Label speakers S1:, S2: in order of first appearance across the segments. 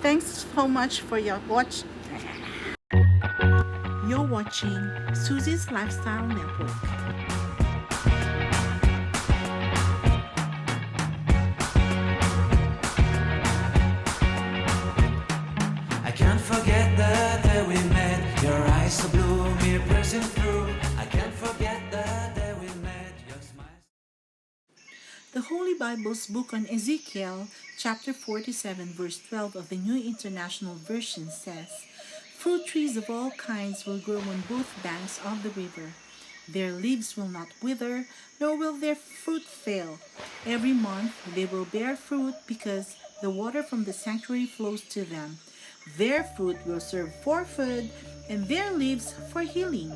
S1: Thanks so much for your watch. You're watching Suzy's Lifestyle Network.
S2: I can't forget the day we met. Your eyes so blue, me pressing through. I can't forget the day we met. Your smile.
S1: The Holy Bible's book on Ezekiel, chapter 47, verse 12 of the New International Version says, "Fruit trees of all kinds will grow on both banks of the river. Their leaves will not wither, nor will their fruit fail. Every month they will bear fruit because the water from the sanctuary flows to them. Their fruit will serve for food, and their leaves for healing."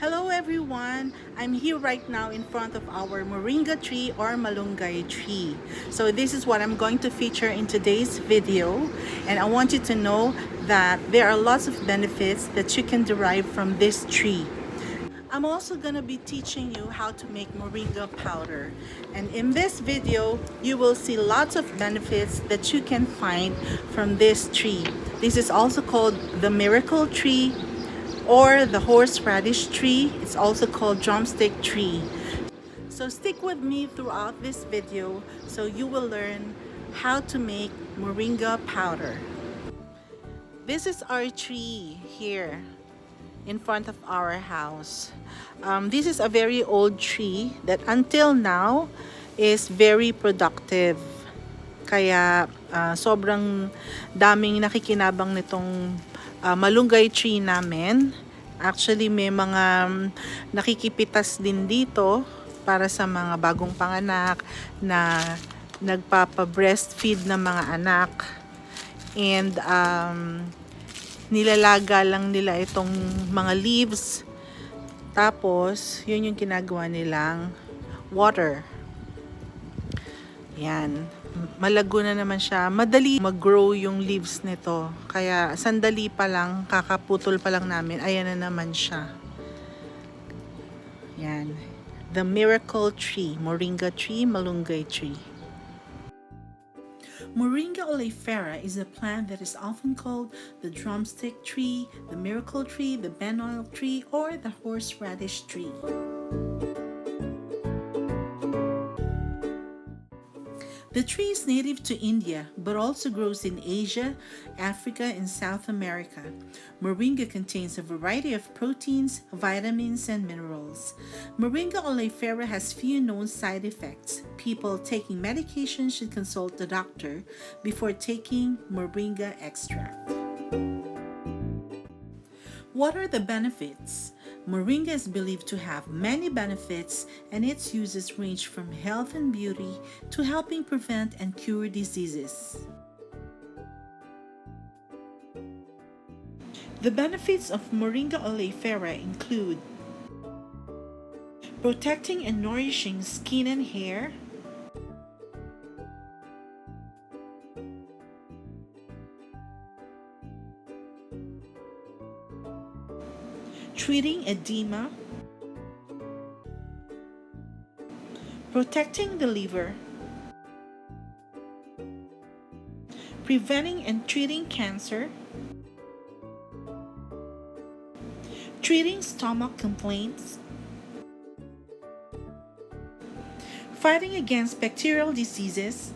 S1: Hello everyone! I'm here right now in front of our moringa tree or malunggay tree. So this is what I'm going to feature in today's video, and I want you to know that there are lots of benefits that you can derive from this tree. I'm also going to be teaching you how to make moringa powder, and in this video you will see lots of benefits that you can find from this tree. This is also called the miracle tree or the horseradish tree. It's also called drumstick tree. So stick with me throughout this video so you will learn how to make moringa powder. This is our tree here in front of our house. This is a very old tree that until now is very productive. Kaya sobrang daming nakikinabang nitong malunggay tree namin. Actually, may mga nakikipitas din dito para sa mga bagong panganak na nagpapa-breastfeed ng mga anak. And nilalaga lang nila itong mga leaves. Tapos, yun yung ginagawa nilang water. Yan. Malago na naman siya. Madali mag-grow yung leaves nito. Kaya sandali pa lang, kakaputol pa lang namin, ayan na naman siya. Yan. The miracle tree, moringa tree, malunggay tree. Moringa Oleifera is a plant that is often called the drumstick tree, the miracle tree, the oil tree, or the horseradish tree. The tree is native to India, but also grows in Asia, Africa, and South America. Moringa contains a variety of proteins, vitamins, and minerals. Moringa Oleifera has few known side effects. People taking medication should consult the doctor before taking moringa extract. What are the benefits? Moringa is believed to have many benefits, and its uses range from health and beauty to helping prevent and cure diseases. The benefits of Moringa Oleifera include protecting and nourishing skin and hair, treating edema, protecting the liver, preventing and treating cancer, treating stomach complaints, fighting against bacterial diseases,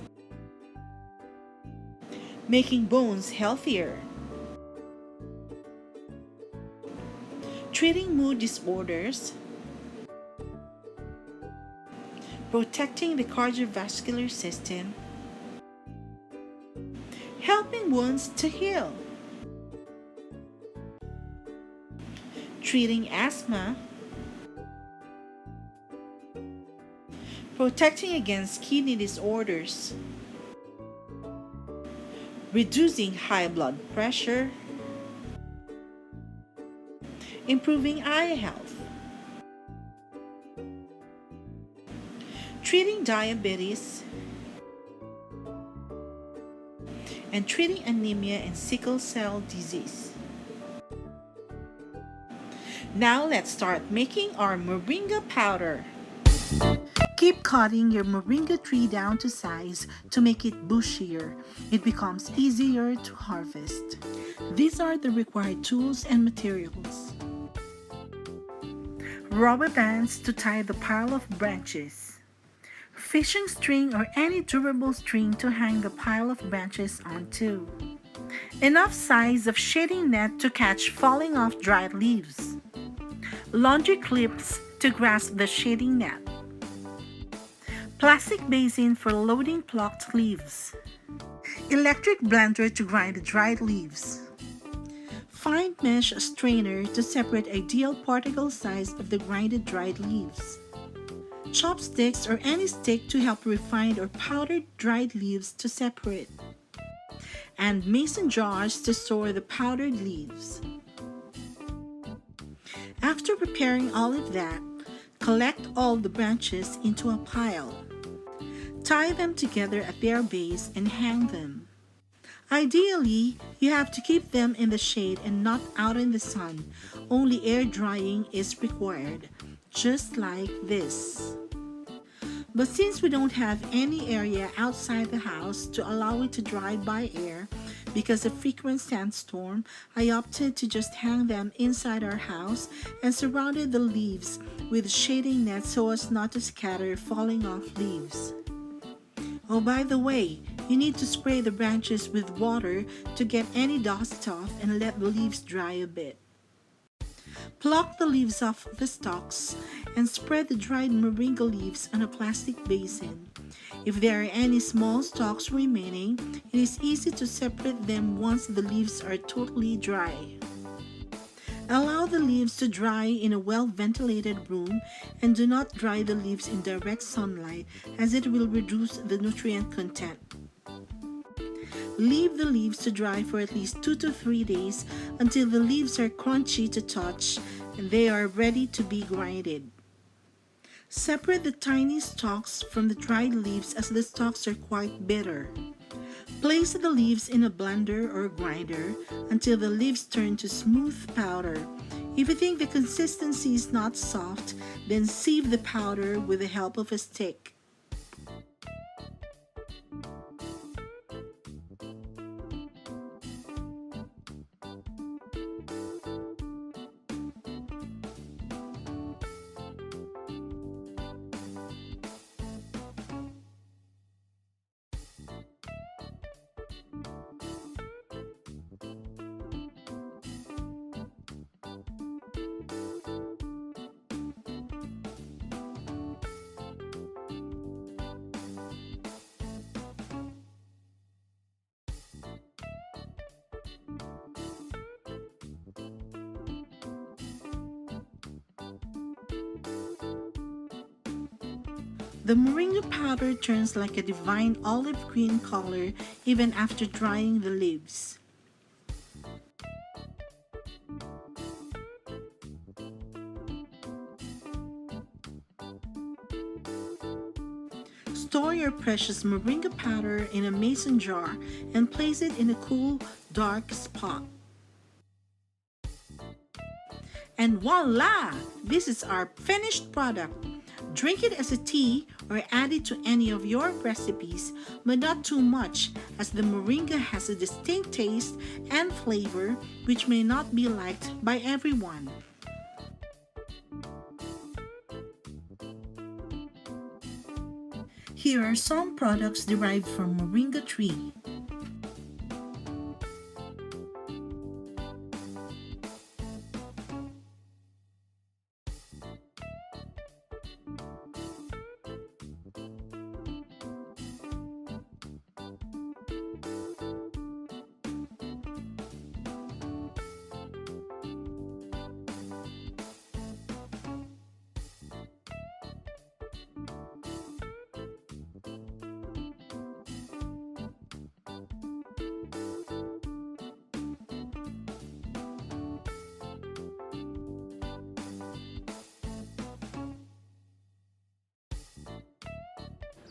S1: making bones healthier, treating mood disorders, protecting the cardiovascular system, helping wounds to heal, treating asthma, protecting against kidney disorders, reducing high blood pressure, improving eye health, treating diabetes, and treating anemia and sickle cell disease. Now let's start making our moringa powder. Keep cutting your moringa tree down to size to make it bushier. It becomes easier to harvest. These are the required tools and materials. Rubber bands to tie the pile of branches. Fishing string or any durable string to hang the pile of branches onto. Enough size of shading net to catch falling off dried leaves. Laundry clips to grasp the shading net. Plastic basin for loading plucked leaves. Electric blender to grind the dried leaves. Fine mesh strainer to separate ideal particle size of the grinded dried leaves. Chopsticks or any stick to help refined or powdered dried leaves to separate. And mason jars to store the powdered leaves. After preparing all of that, collect all the branches into a pile. Tie them together at their base and hang them. Ideally, you have to keep them in the shade and not out in the sun. Only air drying is required, just like this. But since we don't have any area outside the house to allow it to dry by air because of frequent sandstorm, I opted to just hang them inside our house and surrounded the leaves with shading nets so as not to scatter falling off leaves. Oh, by the way, you need to spray the branches with water to get any dust off and let the leaves dry a bit. Pluck the leaves off the stalks and spread the dried moringa leaves on a plastic basin. If there are any small stalks remaining, it is easy to separate them once the leaves are totally dry. Allow the leaves to dry in a well-ventilated room and do not dry the leaves in direct sunlight as it will reduce the nutrient content. Leave the leaves to dry for at least 2 to 3 days until the leaves are crunchy to touch and they are ready to be grinded. Separate the tiny stalks from the dried leaves as the stalks are quite bitter. Place the leaves in a blender or grinder until the leaves turn to smooth powder. If you think the consistency is not soft, then sieve the powder with the help of a stick. The moringa powder turns like a divine olive green color even after drying the leaves. Store your precious moringa powder in a mason jar and place it in a cool, dark spot. And voila! This is our finished product. Drink it as a tea or add it to any of your recipes, but not too much as the moringa has a distinct taste and flavor which may not be liked by everyone. Here are some products derived from moringa tree.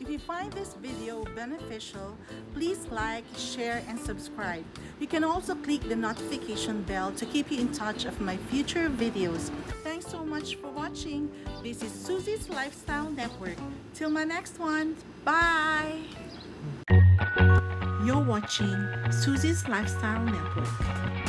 S1: If you find this video beneficial, please like, share, and subscribe. You can also click the notification bell to keep you in touch of my future videos. Thanks so much for watching. This is Suzy's Lifestyle Network. Till my next one, bye! You're watching Suzy's Lifestyle Network.